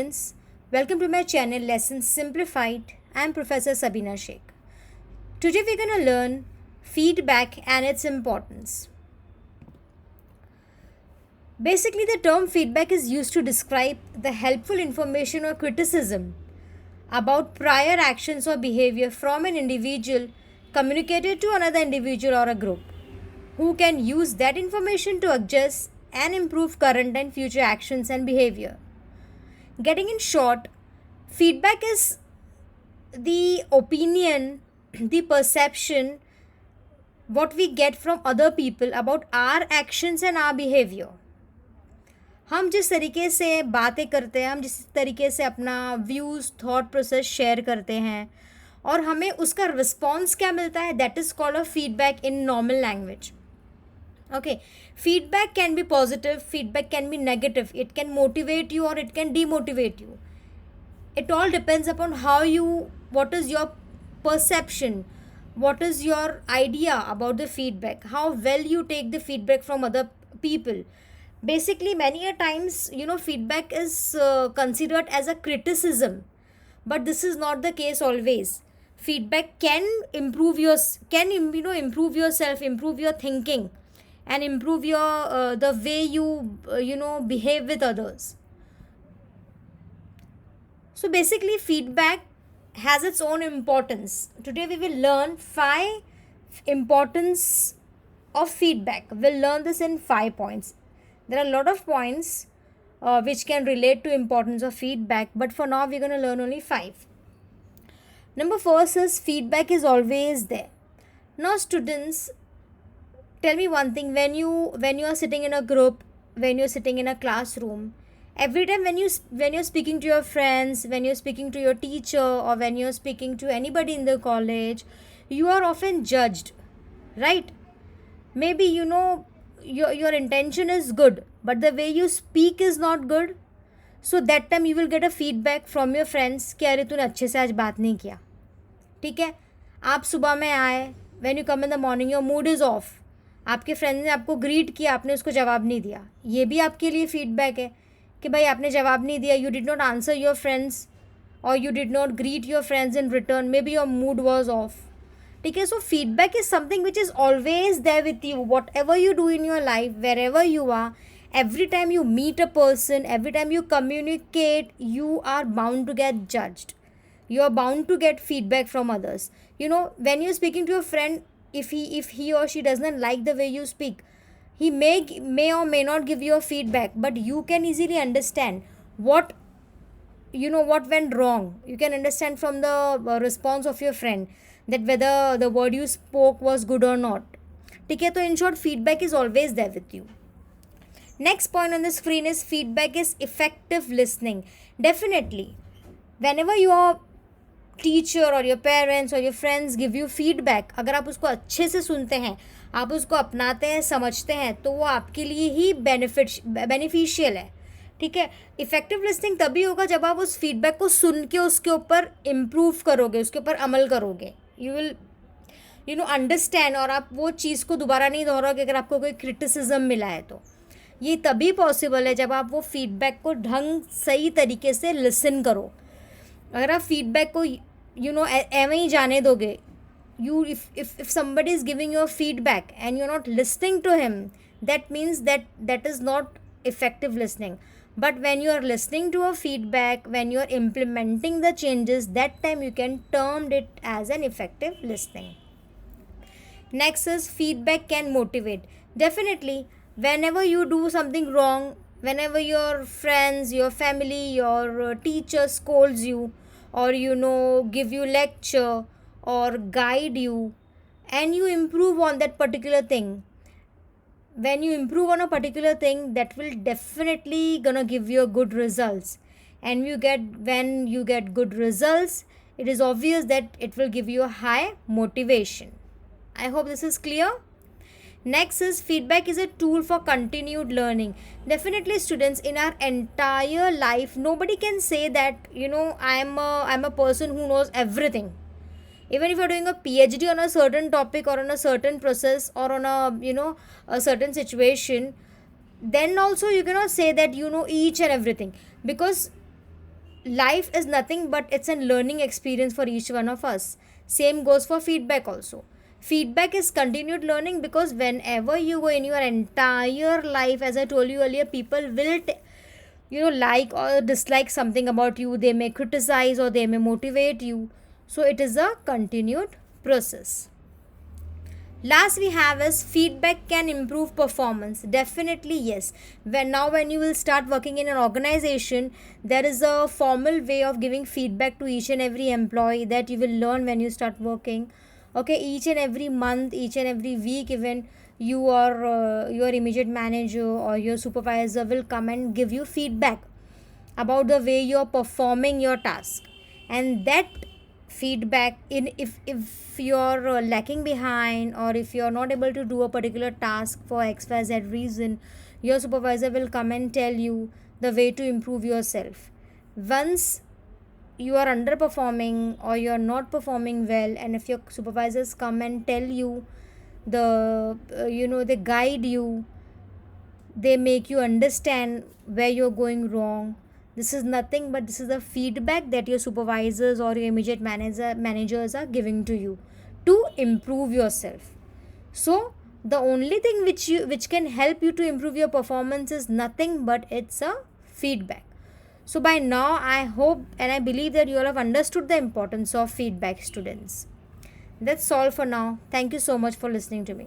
Friends, welcome to my channel Lessons Simplified. I'm Professor Sabina Sheikh. Today we're going to learn feedback and its importance. Basically, the term feedback is used to describe the helpful information or criticism about prior actions or behavior from an individual communicated to another individual or a group who can use that information to adjust and improve current and future actions and behavior. Getting in short, feedback is the opinion, the perception, what we get from other people about our actions and our behavior. हम जिस तरीके से बातें करते हैं, हम जिस तरीके से अपना व्यूज़ थॉट प्रोसेस शेयर करते हैं और हमें उसका रिस्पॉन्स क्या मिलता है, that is called a feedback in normal language. Okay, feedback can be positive, feedback can be negative, it can motivate you or it can demotivate you. It all depends upon what is your perception, what is your idea about the feedback, how well you take the feedback from other people. Basically, many a times, feedback is considered as a criticism, but this is not the case always. Feedback can improve yourself, improve your thinking, and improve your the way you behave with others. So basically, feedback has its own importance. Today we will learn 5 importance of feedback. We'll learn this in 5 points. There are a lot of points which can relate to importance of feedback, but for now we're going to learn only 5. Number first is feedback is always there. Now students, tell me one thing, when you are sitting in a group, when you're sitting in a classroom, every time when you're speaking to your friends, when you're speaking to your teacher, or when you're speaking to anybody in the college, you are often judged, right? Maybe your intention is good, but the way you speak is not good. So that time you will get a feedback from your friends कि अरे तूने अच्छे से आज बात नहीं किया. ठीक है, आप सुबह में आए, when you come in the morning your mood is off, आपके फ्रेंड ने आपको ग्रीट किया, आपने उसको जवाब नहीं दिया, ये भी आपके लिए फीडबैक है कि भाई आपने जवाब नहीं दिया. You did not answer your friends और you did not greet your friends in return, maybe your mood was off. ठीक है, so feedback is something which is always there with you, whatever you do in your life, wherever you are. Every time you meet a person, every time you communicate, you are bound to get judged. You are bound to get feedback from others. When you're speaking to your friend, if he or she doesn't like the way you speak, he may or may not give you a feedback, but you can easily understand what went wrong. You can understand from the response of your friend that whether the word you spoke was good or not. ठीक है, तो in short, feedback is always there with you. Next point on the screen is feedback is effective listening. Definitely, whenever your teacher or your parents or your friends give you feedback, अगर आप उसको अच्छे से सुनते हैं, आप उसको अपनाते हैं, समझते हैं, तो वो आपके लिए ही बेनिफिशियल है. ठीक है, इफेक्टिव लिसनिंग तभी होगा जब आप उस फीडबैक को सुन के उसके ऊपर इम्प्रूव करोगे, उसके ऊपर अमल करोगे. यू विल अंडरस्टैंड, और आप वो चीज़ को दोबारा नहीं दोहराओगे अगर आपको कोई क्रिटिसिज्म मिला है. तो ये तभी पॉसिबल है जब आप वो फीडबैक को सही तरीके से लिसन करो. अगर आप फीडबैक को एवं ही जाने दोगे, if somebody is giving you a feedback and you're not listening to him, that means that is not effective listening. But when you are listening to a feedback, when you are implementing the changes, that time you can term it as an effective listening. Next is feedback can motivate. Definitely, whenever you do something wrong, whenever your friends, your family, your teacher scolds you, or give you lecture or guide you, and you improve on that particular thing, when you improve on a particular thing, that will definitely gonna give you good results. And when you get good results, it is obvious that it will give you a high motivation. I hope this is clear. Next is feedback is a tool for continued learning. Definitely, students, in our entire life, nobody can say that I'm a person who knows everything. Even if you're doing a PhD on a certain topic or on a certain process or on a certain situation, then also you cannot say that you know each and everything, because life is nothing but it's a learning experience for each one of us. Same goes for feedback also. Feedback is continued learning, because whenever you go in your entire life, as I told you earlier, people will like or dislike something about you. They may criticize or they may motivate you. So it is a continued process. Last we have is feedback can improve performance. Definitely yes. When you will start working in an organization, there is a formal way of giving feedback to each and every employee that you will learn when you start working. Okay, each and every month, each and every week, even you or your immediate manager or your supervisor will come and give you feedback about the way you're performing your task. And that feedback, in if you're lacking behind, or if you're not able to do a particular task for xyz reason, your supervisor will come and tell you the way to improve yourself. Once you are underperforming or you're not performing well, and if your supervisors come and tell you they guide you, they make you understand where you're going wrong. This is nothing but this is the feedback that your supervisors or your immediate managers are giving to you to improve yourself. So the only thing which can help you to improve your performance is nothing but it's a feedback. So by now I hope and I believe that you all have understood the importance of feedback, students. That's all for now. Thank you so much for listening to me.